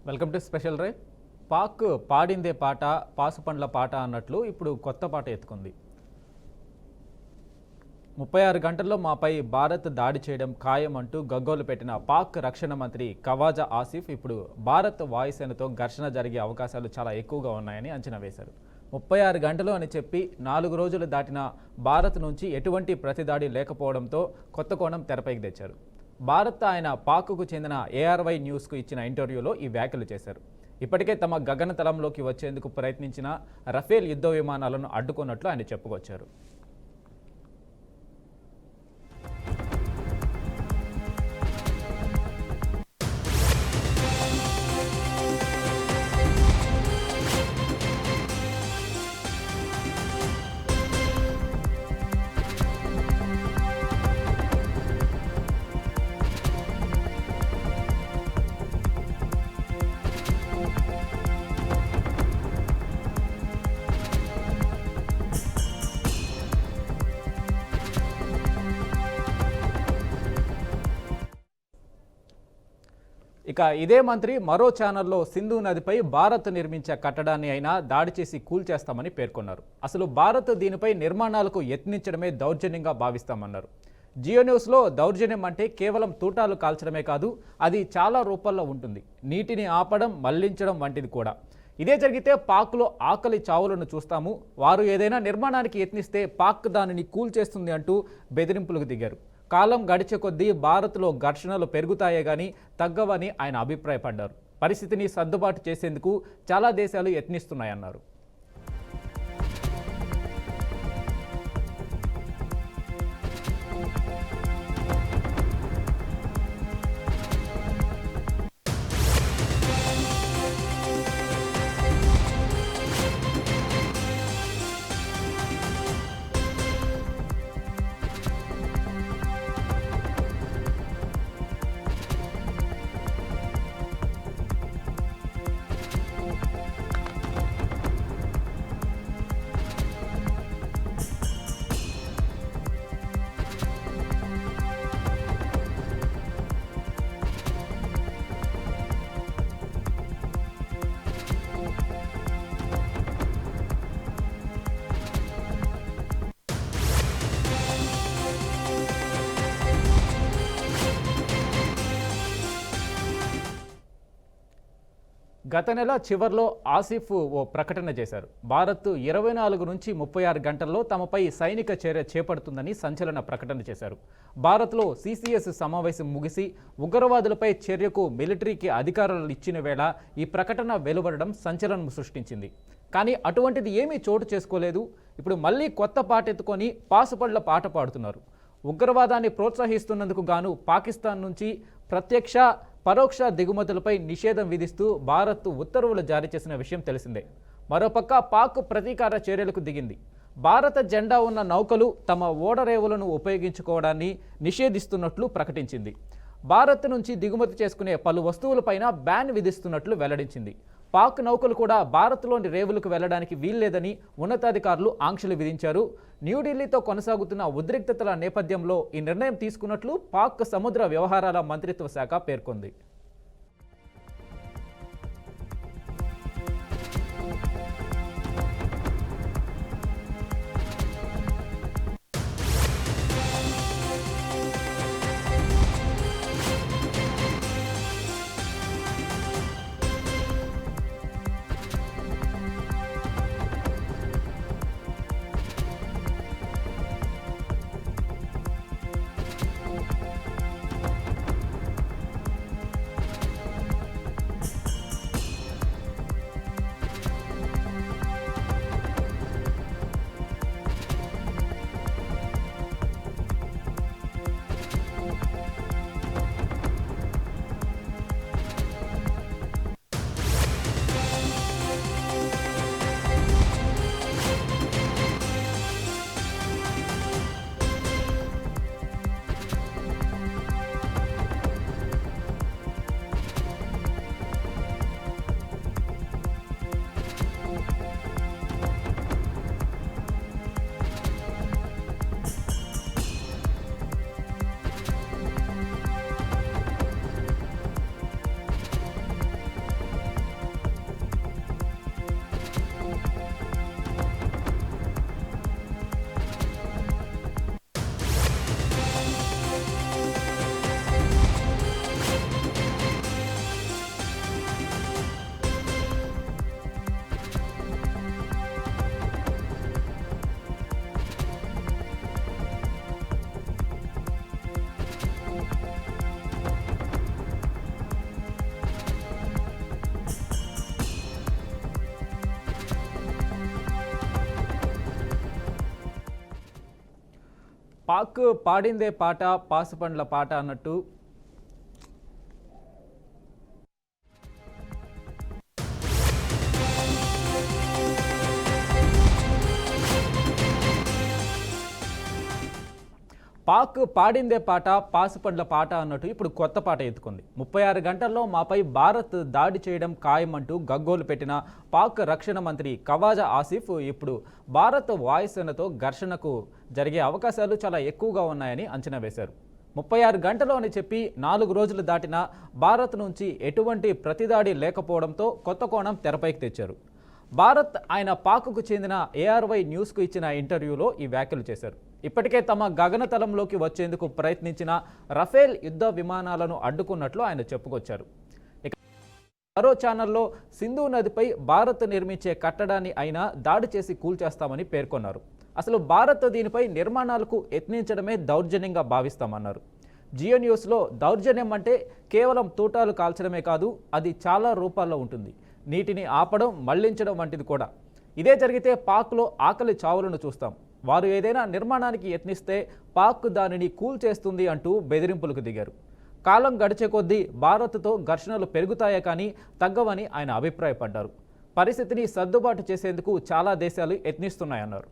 Welcome to special drive. పాక్ పాడిందే పాట పాసుపండ్ల పాట అన్నట్లు ఇప్పుడు కొత్త పాట ఎత్తుకుంది. 36 గంటల్లో మాపై భారత్ దాడి చేయడం ఖాయం అంటూ గగ్గోలు పెట్టిన పాక్ రక్షణ మంత్రి ఖవాజా ఆసిఫ్ ఇప్పుడు భారత్ వాయుసేనతో ఘర్షణ జరిగే అవకాశాలు చాలా ఎక్కువగా ఉన్నాయని అంచనా వేశారు. 36 గంటలు అని చెప్పి 4 రోజులు దాటిన భారత్ నుంచి ఎటువంటి ప్రతిదాడి లేకపోవడంతో కొత్త కోణం తెరపైకి తెచ్చారు. భారత్ ఆయన పాక్కు చెందిన ARY న్యూస్కు ఇచ్చిన ఇంటర్వ్యూలో ఈ వ్యాఖ్యలు చేశారు. ఇప్పటికే తమ గగనతలంలోకి వచ్చేందుకు ప్రయత్నించిన రఫేల్ యుద్ధ విమానాలను అడ్డుకున్నట్లు ఆయన చెప్పుకొచ్చారు. ఇక ఇదే మంత్రి మరో ఛానల్లో సింధు నదిపై భారత్ నిర్మించే కట్టడాన్ని అయినా దాడి చేసి కూల్చేస్తామని పేర్కొన్నారు. అసలు భారత్ దీనిపై నిర్మాణాలకు యత్నించడమే దౌర్జన్యంగా భావిస్తామన్నారు. జియో న్యూస్లో దౌర్జన్యం అంటే కేవలం తూటాలు కాల్చడమే కాదు, అది చాలా రూపాల్లో ఉంటుంది. నీటిని ఆపడం, మళ్లించడం వంటిది కూడా. ఇదే జరిగితే పాక్లో ఆకలి చావులను చూస్తాము. వారు ఏదైనా నిర్మాణానికి యత్నిస్తే పాక్ దానిని కూల్చేస్తుంది అంటూ బెదిరింపులకు దిగారు. కాలం గడిచే కొద్దీ భారత్లో ఘర్షణలు పెరుగుతాయే గానీ తగ్గవని ఆయన అభిప్రాయపడ్డారు. పరిస్థితిని సర్దుబాటు చేసేందుకు చాలా దేశాలు యత్నిస్తున్నాయన్నారు. గత నెల చివర్లో ఆసిఫ్ ఓ ప్రకటన చేశారు. భారత్ 24 నుంచి 36 గంటల్లో తమపై సైనిక చర్య చేపడుతుందని సంచలన ప్రకటన చేశారు. భారత్లో CCS సమావేశం ముగిసి ఉగ్రవాదులపై చర్యకు మిలిటరీకి అధికారాలు ఇచ్చిన వేళ ఈ ప్రకటన వెలువడడం సంచలనం సృష్టించింది. కానీ అటువంటిది ఏమీ చోటు చేసుకోలేదు. ఇప్పుడు మళ్ళీ కొత్త పాట ఎత్తుకొని పాసుపడ్ల పాట పాడుతున్నారు. ఉగ్రవాదాన్ని ప్రోత్సహిస్తున్నందుకు గాను పాకిస్తాన్ నుంచి ప్రత్యక్ష పరోక్ష దిగుమతులపై నిషేధం విధిస్తూ భారత్ ఉత్తర్వులు జారీ చేసిన విషయం తెలిసిందే. మరోపక్క పాక్ ప్రతీకార చర్యలకు దిగింది. భారత జెండా ఉన్న నౌకలు తమ ఓడరేవులను ఉపయోగించుకోవడాన్ని నిషేధిస్తున్నట్లు ప్రకటించింది. భారత్ నుంచి దిగుమతి చేసుకునే పలు వస్తువులపైన బ్యాన్ విధిస్తున్నట్లు వెల్లడించింది. పాక్ నౌకలు కూడా భారత్లోని రేవులకు వెళ్లడానికి వీల్లేదని ఉన్నతాధికారులు ఆంక్షలు విధించారు. న్యూఢిల్లీతో కొనసాగుతున్న ఉద్రిక్తతల నేపథ్యంలో ఈ నిర్ణయం తీసుకున్నట్లు పాక్ సముద్ర వ్యవహారాల మంత్రిత్వ శాఖ పేర్కొంది. పాక్ పాడిందే పాట పాసుపండ్ల పాట అన్నట్టు పాక్ పాడిందే పాట పాసుపండ్ల పాట అన్నట్టు ఇప్పుడు కొత్త పాట ఎత్తుకుంది. 36 గంటల్లో మాపై భారత్ దాడి చేయడం ఖాయమంటూ గగ్గోలు పెట్టిన పాక్ రక్షణ మంత్రి ఖవాజా ఆసిఫ్ ఇప్పుడు భారత్ వాయుసేనతో ఘర్షణకు జరిగే అవకాశాలు చాలా ఎక్కువగా ఉన్నాయని అంచనా వేశారు. 36 గంటలు అని చెప్పి 4 రోజులు దాటినా భారత్ నుంచి ఎటువంటి ప్రతిదాడి లేకపోవడంతో కొత్త కోణం తెరపైకి తెచ్చారు. భారత్ ఆయన పాక్కు చెందిన ARY న్యూస్కు ఇచ్చిన ఇంటర్వ్యూలో ఈ వ్యాఖ్యలు చేశారు. ఇప్పటికే తమ గగనతలంలోకి వచ్చేందుకు ప్రయత్నించిన రఫేల్ యుద్ధ విమానాలను అడ్డుకున్నట్లు ఆయన చెప్పుకొచ్చారు. ఇక మరో ఛానల్లో సింధు నదిపై భారత్ నిర్మించే కట్టడాన్ని అయినా దాడి చేసి కూల్చేస్తామని పేర్కొన్నారు. అసలు భారత్ దీనిపై నిర్మాణాలకు యత్నించడమే దౌర్జన్యంగా భావిస్తామన్నారు. జియో న్యూస్లో దౌర్జన్యం అంటే కేవలం తూటాలు కాల్చడమే కాదు, అది చాలా రూపాల్లో ఉంటుంది. నీటిని ఆపడం, మళ్లించడం వంటిది కూడా. ఇదే జరిగితే పాక్లో ఆకలి చావులను చూస్తాం. వారు ఏదైనా నిర్మాణానికి యత్నిస్తే పాక్ దానిని కూల్చేస్తుంది అంటూ బెదిరింపులకు దిగారు. కాలం గడిచే కొద్దీ భారత్తో ఘర్షణలు పెరుగుతాయే కానీ తగ్గవని ఆయన అభిప్రాయపడ్డారు. పరిస్థితిని సర్దుబాటు చేసేందుకు చాలా దేశాలు యత్నిస్తున్నాయన్నారు.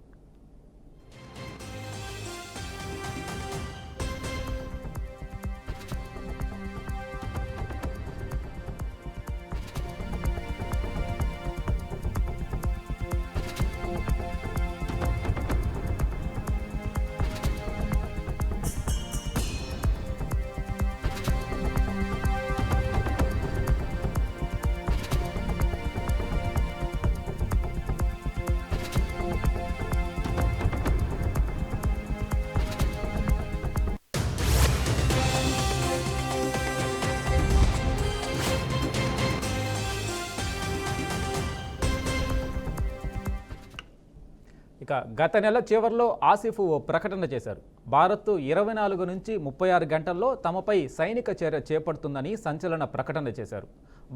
ఇక గత నెల చివరిలో ఆసిఫ్ ఓ ప్రకటన చేశారు. భారత్ 24 నుంచి 36 గంటల్లో తమపై సైనిక చర్య చేపడుతుందని సంచలన ప్రకటన చేశారు.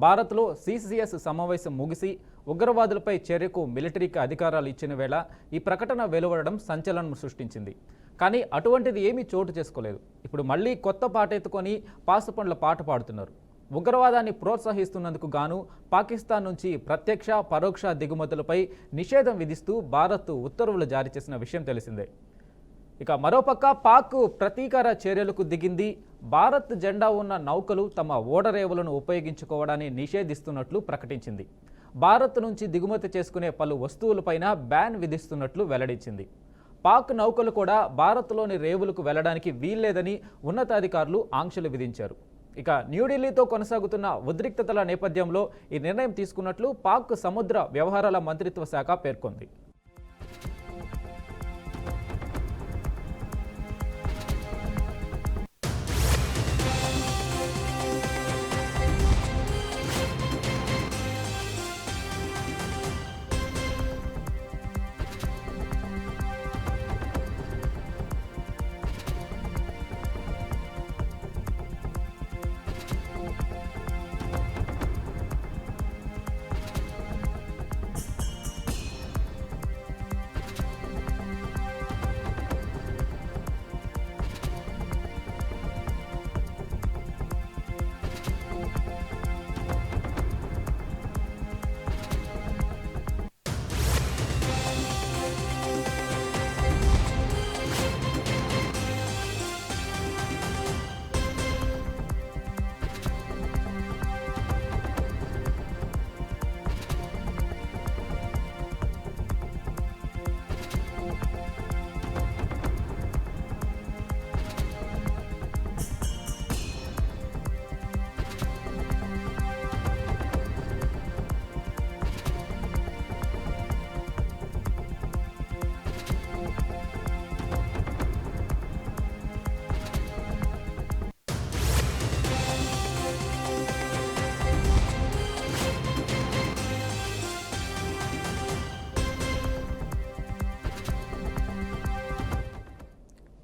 భారత్లో CCS సమావేశం ముగిసి ఉగ్రవాదులపై చర్యకు మిలిటరీకి అధికారాలు ఇచ్చిన వేళ ఈ ప్రకటన వెలువడడం సంచలనం సృష్టించింది. కానీ అటువంటిది ఏమీ చోటు చేసుకోలేదు. ఇప్పుడు మళ్ళీ కొత్త పాట ఎత్తుకొని పాసుపండ్ల పాట పాడుతున్నారు. ఉగ్రవాదాన్ని ప్రోత్సహిస్తున్నందుకు గాను పాకిస్తాన్ నుంచి ప్రత్యక్ష పరోక్ష దిగుమతులపై నిషేధం విధిస్తూ భారత్ ఉత్తర్వులు జారీ చేసిన విషయం తెలిసిందే. ఇక మరోపక్క పాక్ ప్రతీకార చర్యలకు దిగింది. భారత్ జెండా ఉన్న నౌకలు తమ ఓడరేవులను ఉపయోగించుకోవడాన్ని నిషేధిస్తున్నట్లు ప్రకటించింది. భారత్ నుంచి దిగుమతి చేసుకునే పలు వస్తువులపైన బ్యాన్ విధిస్తున్నట్లు వెల్లడించింది. పాక్ నౌకలు కూడా భారత్లోని రేవులకు వెళ్లడానికి వీల్లేదని ఉన్నతాధికారులు ఆంక్షలు విధించారు. ఇక న్యూఢిల్లీతో కొనసాగుతున్న ఉద్రిక్తతల నేపథ్యంలో ఈ నిర్ణయం తీసుకున్నట్లు పాక్ సముద్ర వ్యవహారాల మంత్రిత్వ శాఖ పేర్కొంది.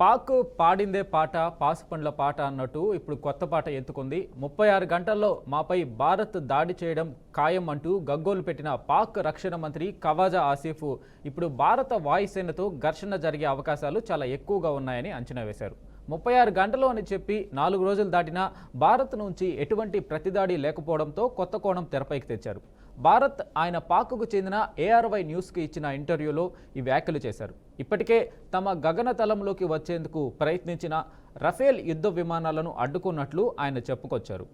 పాక్ పాడిందే పాట పాసుపండ్ల పాట అన్నట్టు ఇప్పుడు కొత్త పాట ఎత్తుకుంది. 36 గంటల్లో మాపై భారత్ దాడి చేయడం ఖాయం అంటూ గగ్గోలు పెట్టిన పాక్ రక్షణ మంత్రి ఖవాజా ఆసిఫ్ ఇప్పుడు భారత వాయుసేనతో ఘర్షణ జరిగే అవకాశాలు చాలా ఎక్కువగా ఉన్నాయని అంచనా వేశారు. 36 గంటలు అని చెప్పి 4 రోజులు దాటినా భారత్ నుంచి ఎటువంటి ప్రతిదాడి లేకపోవడంతో కొత్త కోణం తెరపైకి తెచ్చారు. భారత్ ఆయన పాక్కు చెందిన ARY న్యూస్కి ఇచ్చిన ఇంటర్వ్యూలో ఈ వ్యాఖ్యలు చేశారు. ఇప్పటికే తమ గగనతలంలోకి వచ్చేందుకు ప్రయత్నించిన రఫేల్ యుద్ధ విమానాలను అడ్డుకున్నట్లు ఆయన చెప్పుకొచ్చారు.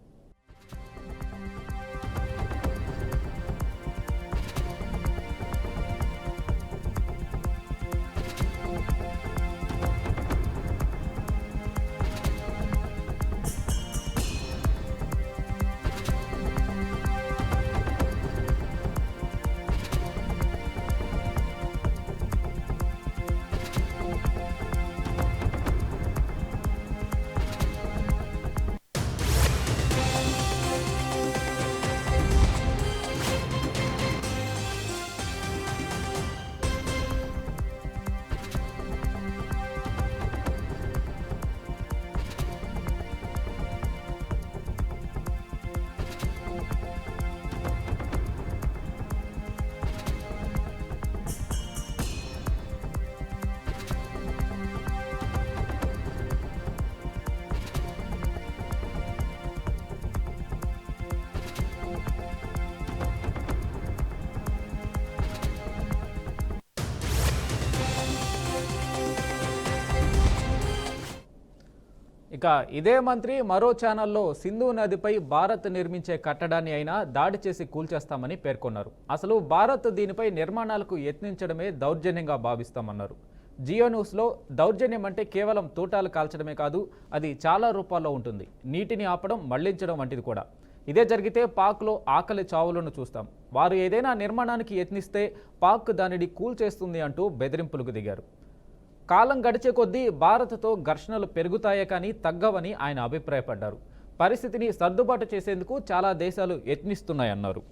ఇక ఇదే మంత్రి మరో ఛానల్లో సింధు నదిపై భారత్ నిర్మించే కట్టడాన్ని అయినా దాడి చేసి కూల్చేస్తామని పేర్కొన్నారు. అసలు భారత్ దీనిపై నిర్మాణాలకు యత్నించడమే దౌర్జన్యంగా భావిస్తామన్నారు. జియో న్యూస్లో దౌర్జన్యం అంటే కేవలం తూటాలు కాల్చడమే కాదు, అది చాలా రూపాల్లో ఉంటుంది. నీటిని ఆపడం, మళ్లించడం వంటిది కూడా. ఇదే జరిగితే పాక్లో ఆకలి చావులను చూస్తాం. వారు ఏదైనా నిర్మాణానికి యత్నిస్తే పాక్ దానిని కూల్చేస్తుంది అంటూ బెదిరింపులకు దిగారు. కాలం గడిచే కొద్దీ భారత్తో ఘర్షణలు పెరుగుతాయే కానీ తగ్గవని ఆయన అభిప్రాయపడ్డారు. పరిస్థితిని సర్దుబాటు చేసేందుకు చాలా దేశాలు యత్నిస్తున్నాయన్నారు.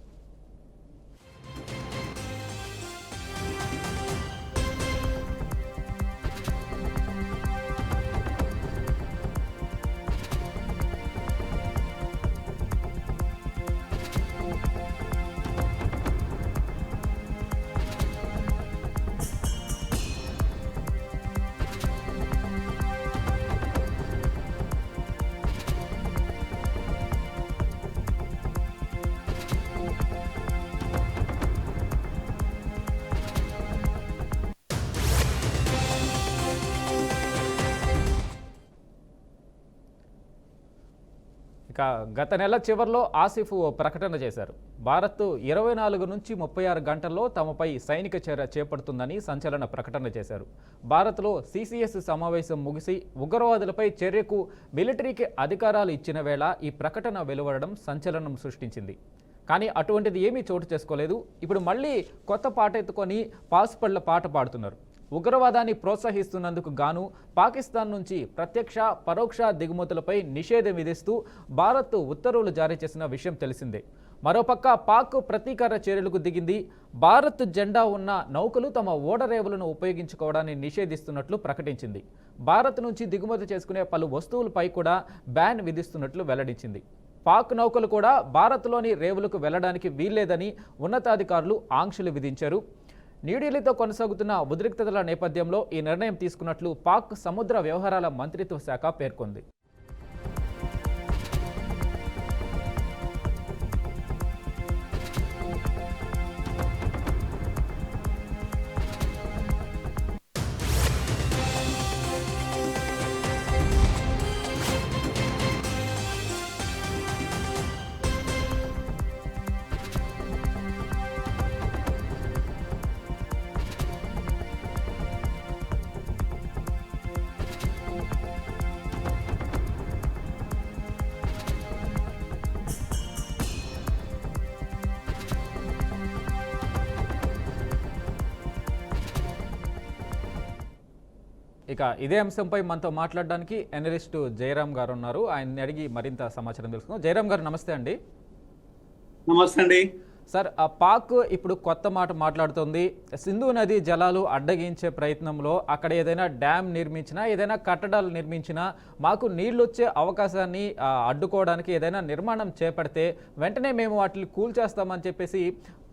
ఇక గత నెల చివరిలో ఆసిఫ్ ఓ ప్రకటన చేశారు. భారత్ 24 నుంచి 36 గంటల్లో తమపై సైనిక చర్య చేపడుతుందని సంచలన ప్రకటన చేశారు. భారత్లో CCS సమావేశం ముగిసి ఉగ్రవాదులపై చర్యకు మిలిటరీకి అధికారాలు ఇచ్చిన వేళ ఈ ప్రకటన వెలువడడం సంచలనం సృష్టించింది. కానీ అటువంటిది ఏమీ చోటు చేసుకోలేదు. ఇప్పుడు మళ్ళీ కొత్త పాట ఎత్తుకొని పాసుపళ్ళ పాట పాడుతున్నారు. ఉగ్రవాదాన్ని ప్రోత్సహిస్తున్నందుకు గాను పాకిస్తాన్ నుంచి ప్రత్యక్ష పరోక్ష దిగుమతులపై నిషేధం విధిస్తూ భారత్ ఉత్తర్వులు జారీ చేసిన విషయం తెలిసిందే. మరోపక్క పాక్ ప్రతీకార చర్యలకు దిగింది. భారత్ జెండా ఉన్న నౌకలు తమ ఓడరేవులను ఉపయోగించుకోవడాన్ని నిషేధిస్తున్నట్లు ప్రకటించింది. భారత్ నుంచి దిగుమతి చేసుకునే పలు వస్తువులపై కూడా బ్యాన్ విధిస్తున్నట్లు వెల్లడించింది. పాక్ నౌకలు కూడా భారత్లోని రేవులకు వెళ్లడానికి వీల్లేదని ఉన్నతాధికారులు ఆంక్షలు విధించారు. న్యూఢిల్లీతో కొనసాగుతున్న ఉద్రిక్తతల నేపథ్యంలో ఈ నిర్ణయం తీసుకున్నట్లు పాక్ సముద్ర వ్యవహారాల మంత్రిత్వ శాఖ పేర్కొంది. ఇక ఇదే అంశంపై మనతో మాట్లాడడానికి అనలిస్ట్ జయరామ్ గారు ఉన్నారు. ఆయన్ని అడిగి మరింత సమాచారం తెలుసుకుందాం. జయరామ్ గారు నమస్తే అండి. నమస్తే అండి. సార్, ఆ పాక్ ఇప్పుడు కొత్త మాట మాట్లాడుతుంది. సింధు నది జలాలు అడ్డగించే ప్రయత్నంలో అక్కడ ఏదైనా డ్యామ్ నిర్మించినా, ఏదైనా కట్టడాలు నిర్మించినా మాకు నీళ్ళొచ్చే అవకాశాన్ని అడ్డుకోవడానికి ఏదైనా నిర్మాణం చేపడితే వెంటనే మేము వాటిని కూల్చేస్తామని చెప్పేసి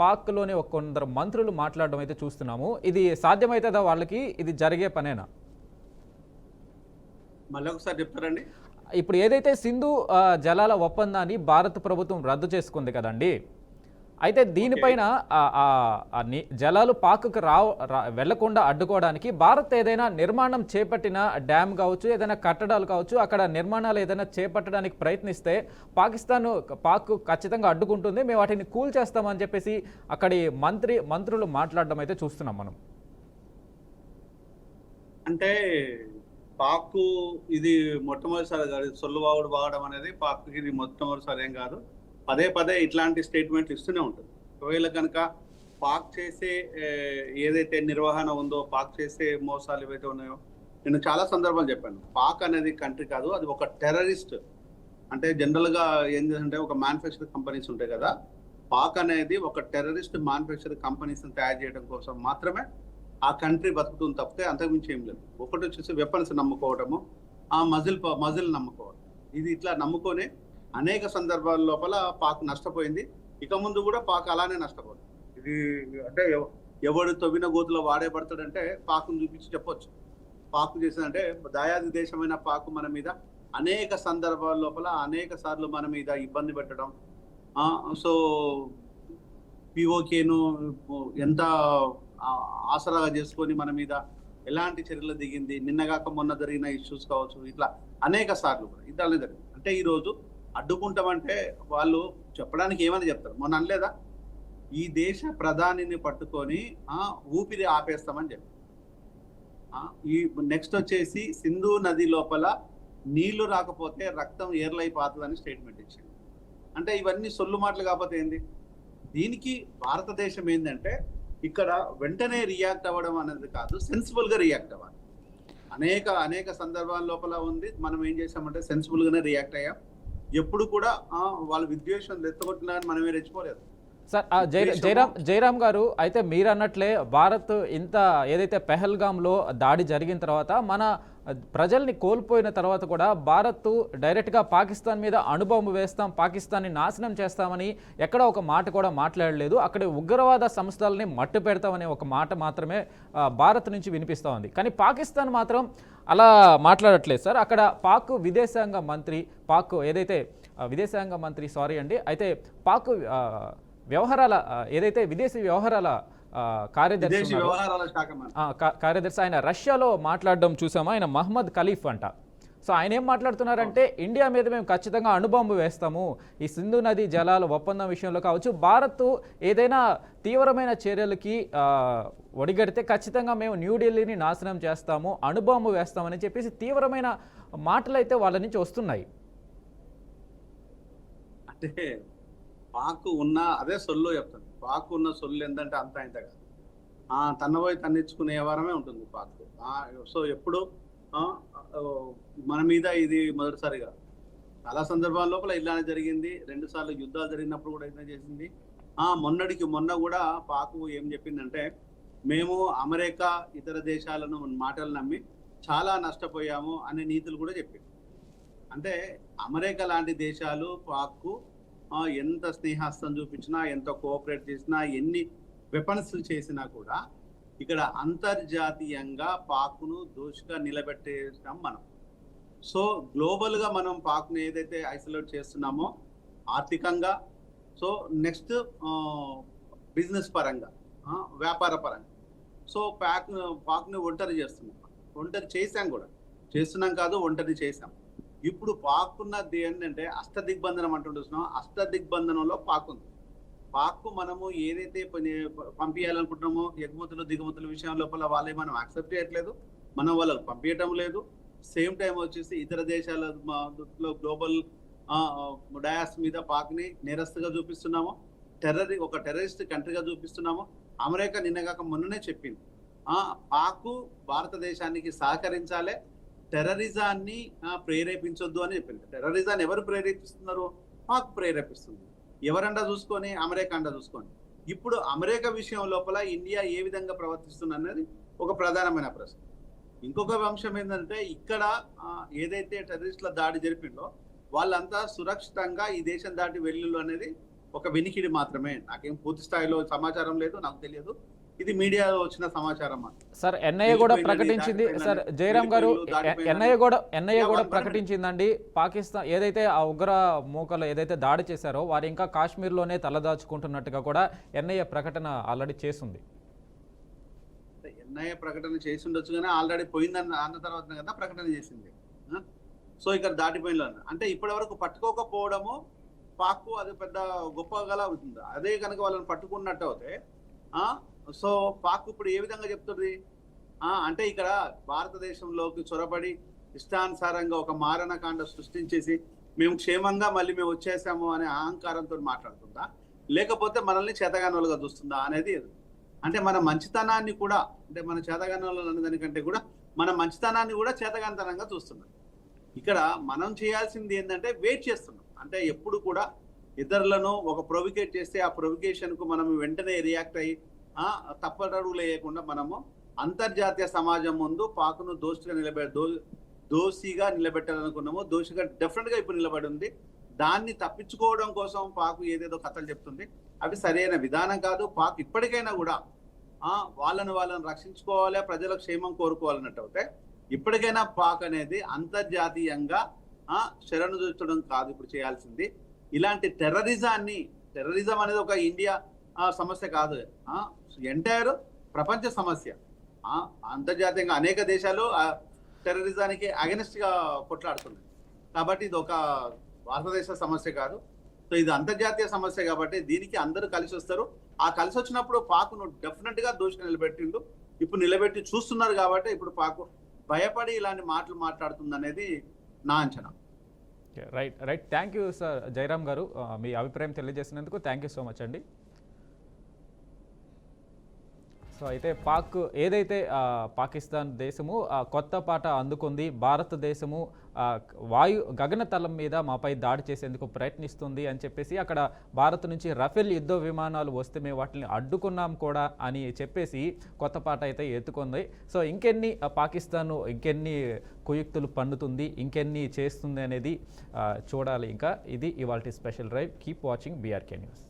పాక్లోని కొందరు మంత్రులు మాట్లాడడం అయితే చూస్తున్నాము. ఇది సాధ్యమవుతుందా వాళ్ళకి? ఇది జరిగే పనేనా? మళ్ళీ ఒకసారి చెప్తారండి. ఇప్పుడు ఏదైతే సింధు జలాల ఒప్పందాన్ని భారత ప్రభుత్వం రద్దు చేసుకుంది కదండి, అయితే దీనిపైన జలాలు పాకుకు వెళ్లకుండా అడ్డుకోవడానికి భారత్ ఏదైనా నిర్మాణం చేపట్టిన డ్యామ్ కావచ్చు, ఏదైనా కట్టడాలు కావచ్చు, అక్కడ నిర్మాణాలు ఏదైనా చేపట్టడానికి ప్రయత్నిస్తే పాక్ ఖచ్చితంగా అడ్డుకుంటుంది, మేము వాటిని కూల్చేస్తామని చెప్పేసి అక్కడి మంత్రులు మాట్లాడడం అయితే చూస్తున్నాం మనం. అంటే పాక్ ఇది మొట్టమొదటిసారి కాదు, సొల్లువాగుడు వాగడం అనేది పాక్ ఇది మొట్టమొదటిసారి ఏం కాదు. పదే పదే ఇట్లాంటి స్టేట్మెంట్లు ఇస్తూనే ఉంటుంది. ఒకవేళ కనుక పాక్ చేసే ఏదైతే నిర్వహణ ఉందో, పాక్ చేసే మోసాలు ఏవైతే ఉన్నాయో, నేను చాలా సందర్భాలు చెప్పాను. పాక్ అనేది కంట్రీ కాదు, అది ఒక టెర్రరిస్ట్. అంటే జనరల్గా ఏం చేస్తుంటే ఒక మ్యానుఫ్యాక్చరింగ్ కంపెనీస్ ఉంటాయి కదా, పాక్ అనేది ఒక టెర్రరిస్ట్ మ్యానుఫ్యాక్చరింగ్ కంపెనీస్ని తయారు చేయడం కోసం మాత్రమే ఆ కంట్రీ బతుకుతుంది తప్పితే అంతకుమించి ఏం లేదు. ఒకటి వచ్చేసి వెపన్స్ నమ్ముకోవడము, ఆ మజిల్ నమ్ముకోవడం. ఇది ఇట్లా నమ్ముకొని అనేక సందర్భాల లోపల పాక్ నష్టపోయింది. ఇక ముందు కూడా పాక్ అలానే నష్టపోతుంది. ఇది అంటే ఎవడు తవ్విన గోతులో వాడే పడతాడంటే పాకును చూపించి చెప్పొచ్చు. పాక్ చేసిందంటే దయాది దేశమైన పాక్ మన మీద అనేక సందర్భాల లోపల అనేక సార్లు మన మీద ఇబ్బంది పెట్టడం, సో పిఓకేను ఎంత ఆసరాగా చేసుకొని మన మీద ఎలాంటి చర్యలు దిగింది, నిన్నగాక మొన్న జరిగిన ఇష్యూస్ కావచ్చు, ఇట్లా అనేక సార్లు కూడా ఇట్లానే జరిగింది. అంటే ఈరోజు అడ్డుకుంటామంటే వాళ్ళు చెప్పడానికి ఏమని చెప్తారు, మొన్న అనలేదా, ఈ దేశ ప్రధానిని పట్టుకొని ఊపిరి ఆపేస్తామని చెప్పి. ఈ నెక్స్ట్ వచ్చేసి సింధు నది లోపల నీళ్లు రాకపోతే రక్తం ఏర్లైపోతుందని స్టేట్మెంట్ ఇచ్చింది. అంటే ఇవన్నీ సొల్లు మాటలు కాకపోతే ఏంది? దీనికి భారతదేశం ఏంటంటే ఇక్కడ వెంటనే రియాక్ట్ అవ్వడం అనేది కాదు, సెన్సిబుల్ గా రియాక్ట్ అవ్వాలి. అనేక సందర్భాల లోపల ఉంది. మనం ఏం చేసామంటే సెన్సిబుల్ గానే రియాక్ట్ అయ్యాం. ఎప్పుడు కూడా వాళ్ళ విద్వేషం ఎత్తగొట్టినా మనమే రెచ్చిపోలేదు. సార్, జయరామ్ గారు, అయితే మీరు అన్నట్లే భారత్ ఇంత ఏదైతే పెహల్గాంలో దాడి జరిగిన తర్వాత మన ప్రజల్ని కోల్పోయిన తర్వాత కూడా భారత్ డైరెక్ట్గా పాకిస్తాన్ మీద అణుబాంబు వేస్తాం, పాకిస్తాన్ని నాశనం చేస్తామని ఎక్కడ ఒక మాట కూడా మాట్లాడలేదు. అక్కడ ఉగ్రవాద సంస్థలని మట్టు పెడతామనే ఒక మాట మాత్రమే భారత్ నుంచి వినిపిస్తూ ఉంది. కానీ పాకిస్తాన్ మాత్రం అలా మాట్లాడట్లేదు సార్. అక్కడ పాక్ విదేశాంగ మంత్రి అయితే పాక్ వ్యవహారాల ఏదైతే విదేశీ వ్యవహారాల కార్యదర్శి ఆయన రష్యాలో మాట్లాడడం చూసాము. ఆయన మహమ్మద్ ఖలీఫ్ అంట. సో ఆయన ఏం మాట్లాడుతున్నారంటే, ఇండియా మీద మేము ఖచ్చితంగా అణుబాంబు వేస్తాము, ఈ సింధు నది జలాల ఒప్పందం విషయంలో కావచ్చు, భారత్ ఏదైనా తీవ్రమైన చర్యలకి ఒడిగడితే ఖచ్చితంగా మేము న్యూఢిల్లీని నాశనం చేస్తాము, అణుబాంబు వేస్తామని చెప్పేసి తీవ్రమైన మాటలు అయితే వాళ్ళ నుంచి వస్తున్నాయి. అంటే పాకు ఉన్న అదే సొల్లు చెప్తాను. పాకు ఉన్న సొల్లు ఏంటంటే అంత ఇంత కాదు, తన్నపోయి తన్నిచ్చుకునే వారమే ఉంటుంది పాకు. సో ఎప్పుడు మన మీద ఇది మొదటిసారిగా, చాలా సందర్భాల లోపల ఇలానే జరిగింది. 2 సార్లు యుద్ధాలు జరిగినప్పుడు కూడా ఇట్లా చేసింది. మొన్నటికి మొన్న కూడా పాకు ఏం చెప్పిందంటే, మేము అమెరికా ఇతర దేశాలను మాటలు నమ్మి చాలా నష్టపోయాము అనే నీతులు కూడా చెప్పింది. అంటే అమెరికా లాంటి దేశాలు పాకు ఎంత స్నేహస్తం చూపించినా, ఎంత కోఆపరేట్ చేసినా, ఎన్ని వెపన్స్ చేసినా కూడా ఇక్కడ అంతర్జాతీయంగా పాక్ను దోషిగా నిలబెట్టేసాం మనం. సో గ్లోబల్గా మనం పాక్ను ఏదైతే ఐసోలేట్ చేస్తున్నామో ఆర్థికంగా, సో నెక్స్ట్ బిజినెస్ పరంగా, వ్యాపార పరంగా, సో పాక్ని ఒంటరి చేస్తున్నాం. ఒంటరి చేసాం కూడా, చేస్తున్నాం కాదు ఒంటరి చేసాం. ఇప్పుడు పాక్ ఉన్నది ఏంటంటే అష్టదిగ్బంధనం అంటుంటున్నాం. అష్టదిగ్బంధనంలో పాక్ ఉంది. పాక్ మనము ఏదైతే పంపించాలనుకుంటున్నామో ఎగుమతులు దిగుమతుల విషయం లోపల వాళ్ళే మనం యాక్సెప్ట్ చేయట్లేదు, మనం వాళ్ళకి పంపించడం లేదు. సేమ్ టైం వచ్చేసి ఇతర దేశాల గ్లోబల్ డయాస్ మీద పాక్ని నేరస్తుగా చూపిస్తున్నాము, ఒక టెర్రరిస్ట్ కంట్రీగా చూపిస్తున్నాము. అమెరికా నిన్నగాక మొన్ననే చెప్పింది, పాక్ భారతదేశానికి సహకరించాలి, టెర్రరిజాన్ని ప్రేరేపించొద్దు అని చెప్పింది. టెర్రరిజాన్ని ఎవరు ప్రేరేపిస్తున్నారు? పాక్ ప్రేరేపిస్తుంది. ఎవరండా చూసుకొని అమెరికా అండా చూసుకొని. ఇప్పుడు అమెరికా విషయం లోపల ఇండియా ఏ విధంగా ప్రవర్తిస్తుంది అనేది ఒక ప్రధానమైన ప్రశ్న. ఇంకొక అంశం ఏంటంటే ఇక్కడ ఏదైతే టెర్రరిస్టుల దాడి జరిపిందో వాళ్ళంతా సురక్షితంగా ఈ దేశం దాటి వెళ్ళు అనేది ఒక వినికిడి మాత్రమే. నాకేం పూర్తి స్థాయిలో సమాచారం లేదు, నాకు తెలియదు. ఇది మీడియాలో వచ్చిన సమాచారం మాత్రం. సార్ ఎన్ఐఏ కూడా ప్రకటించింది. సార్ జయరామ్ గారు, ఎన్ఐఏ కూడా ప్రకటించిందండి, పాకిస్తాన్ ఏదైతే ఆ ఉగ్ర మూకలు ఏదైతే దాడి చేశారో వారు ఇంకా కాశ్మీర్లోనే తలదాచుకుంటున్నట్టుగా కూడా ఎన్ఐఏ ప్రకటన ఆల్రెడీ చేస్తుంది. ఎన్ఐఏ ప్రకటన చేసి ఉండొచ్చు కానీ ఆల్రెడీ పోయిందన్న అన్న తర్వాత కదా ప్రకటన చేసింది. సో ఇక్కడ దాటిపోయింది అంటే ఇప్పటి వరకు పట్టుకోకపోవడము పాక్ అది పెద్ద గొప్పగా అవుతుంది. అదే కనుక వాళ్ళని పట్టుకున్నట్టు అవుతే సో పాక్ ఇప్పుడు ఏ విధంగా చెప్తుంది అంటే ఇక్కడ భారతదేశంలోకి చొరబడి ఇష్టానుసారంగా ఒక మారణకాండ సృష్టించేసి మేము క్షేమంగా మళ్ళీ మేము వచ్చేసాము అనే అహంకారంతో మాట్లాడుతుందా, లేకపోతే మనల్ని చేతగానోలుగా చూస్తుందా అనేది. అంటే మన మంచితనాన్ని కూడా, అంటే మన చేతగానోళ్ళు అనే దానికంటే కూడా మన మంచితనాన్ని కూడా చేతగానితనంగా చూస్తున్నాం. ఇక్కడ మనం చేయాల్సింది ఏంటంటే వెయిట్ చేస్తున్నాం. అంటే ఎప్పుడు కూడా ఇతరులను ఒక ప్రొవికేట్ చేస్తే ఆ ప్రొవికేషన్కు మనం వెంటనే రియాక్ట్ అయ్యి తప్పటడుగులు వేయకుండా మనము అంతర్జాతీయ సమాజం ముందు పాకును దోషిగా నిలబెట్టాలనుకున్నాము. దోషిగా డెఫినెట్గా ఇప్పుడు నిలబడి ఉంది. దాన్ని తప్పించుకోవడం కోసం పాకు ఏదేదో కథలు చెప్తుంది, అవి సరైన విధానం కాదు. పాక్ ఇప్పటికైనా కూడా వాళ్ళని రక్షించుకోవాలి, ప్రజల క్షేమం కోరుకోవాలన్నట్టు అయితే ఇప్పటికైనా పాక్ అనేది అంతర్జాతీయంగా శరణు చూచడం కాదు ఇప్పుడు చేయాల్సింది. ఇలాంటి టెర్రరిజం అనేది ఒక ఇండియా సమస్య కాదు, ఎంటైర్ ప్రపంచ సమస్య. అంతర్జాతీయంగా అనేక దేశాలు టెర్రరిజానికి అగెనిస్ట్ గా కొట్లాడుతున్నాయి. కాబట్టి ఇది ఒక భారతదేశ సమస్య కాదు. సో ఇది అంతర్జాతీయ సమస్య కాబట్టి దీనికి అందరూ కలిసి వస్తారు. ఆ కలిసి వచ్చినప్పుడు పాకును డెఫినెట్ గా దోషిగా నిలబెట్టిండు. ఇప్పుడు నిలబెట్టి చూస్తున్నారు కాబట్టి ఇప్పుడు పాకు భయపడి ఇలాంటి మాటలు మాట్లాడుతుంది అనేది నా అంచనా. Right thank you sir Jayaram గారు, మీ అభిప్రాయం తెలియజేసినందుకు థ్యాంక్ యూ సో మచ్ అండి. సో అయితే పాక్ ఏదైతే పాకిస్తాన్ దేశము కొత్త పాట అందుకుంది, భారతదేశము గగనతలం మీద మాపై దాడి చేసేందుకు ప్రయత్నిస్తుంది అని చెప్పేసి అక్కడ భారత్ నుంచి రఫేల్ యుద్ధ విమానాలు వస్తే మేము వాటిని అడ్డుకున్నాం కూడా అని చెప్పేసి కొత్త పాట అయితే ఎత్తుకుంది. సో ఇంకెన్ని పాకిస్తాన్ ఇంకెన్ని కుయుక్తులు పన్నుతుంది, ఇంకెన్ని చేస్తుంది అనేది చూడాలి. ఇంకా ఇది ఇవాల్టి special drive. Keep watching BRK news.